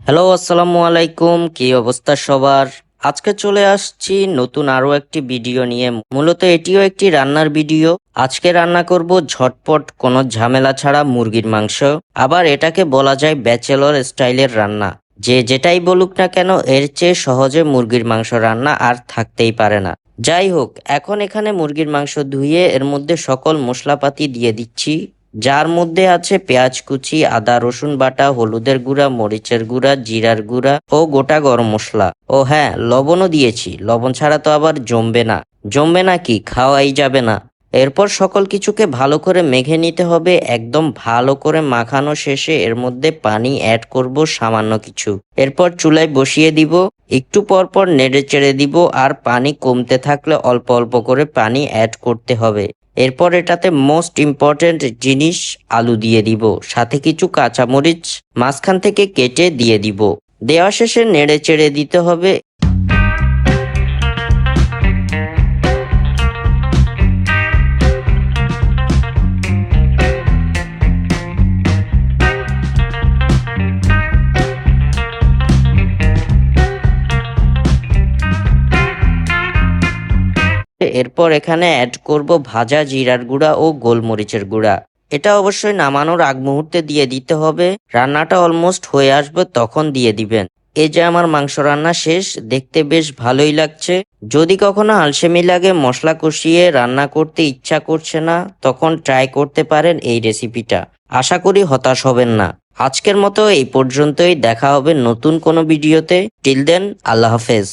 Hello, আসসালামু আলাইকুম। কি অবস্থা সবার? আজকে চলে আসছি নতুন আরো একটি ভিডিও নিয়ে। মূলত এটিও একটি রান্নার ভিডিও। আজকে রান্না করব ঝটপট কোনো ঝামেলা ছাড়া মুরগির মাংস। আবার এটাকে বলা যায় ব্যাচেলর স্টাইলের রান্না। যে যেটাই বলুক না কেন, এর চেয়ে সহজে মুরগির মাংস রান্না আর থাকতেই পারে না। যাই হোক, এখন এখানে মুরগির মাংস ধুয়ে এর মধ্যে সকল মশলাপাতি দিয়ে দিচ্ছি, যার মধ্যে আছে পেঁয়াজ কুচি, আদা রসুন বাটা, হলুদের গুঁড়া, মরিচের গুঁড়া, জিরার গুঁড়া ও গোটা গরম মশলা। ও হ্যাঁ, লবণও দিয়েছি। লবণ ছাড়া তো আবার জমবে না। জমবে না কি, খাওয়াই যাবে না। এরপর সকল কিছুকে ভালো করে মেখে নিতে হবে। একদম ভালো করে মাখানো শেষে এর মধ্যে পানি অ্যাড করব সামান্য কিছু। এরপর চুলায় বসিয়ে দিব। একটু পর পর নেড়ে চেড়ে দিব, আর পানি কমতে থাকলে অল্প অল্প করে পানি অ্যাড করতে হবে। এরপর এটাতে মোস্ট ইম্পর্টেন্ট জিনিস, আলু দিয়ে দিব, সাথে কিছু কাঁচামরিচ মাঝখান থেকে কেটে দিয়ে দিব। দেওয়া শেষে নেড়ে চেড়ে দিতে হবে। এরপর এখানে অ্যাড করব ভাজা জিরার গুঁড়া ও গোলমরিচের গুঁড়া। এটা অবশ্যই নামানোর আগ মুহূর্তে দিয়ে দিতে হবে। রান্নাটা অলমোস্ট হয়ে আসবে তখন দিয়ে দিবেন। এই যে আমার মাংস রান্না শেষ, দেখতে বেশ ভালোই লাগছে। যদি কখনো আলসেমি লাগে, মশলা কষিয়ে রান্না করতে ইচ্ছা করছে না, তখন ট্রাই করতে পারেন এই রেসিপিটা। আশা করি হতাশ হবেন না। আজকের মতো এই পর্যন্তই। দেখা হবে নতুন কোনো ভিডিওতে। টিল দেন, আল্লাহ হাফেজ।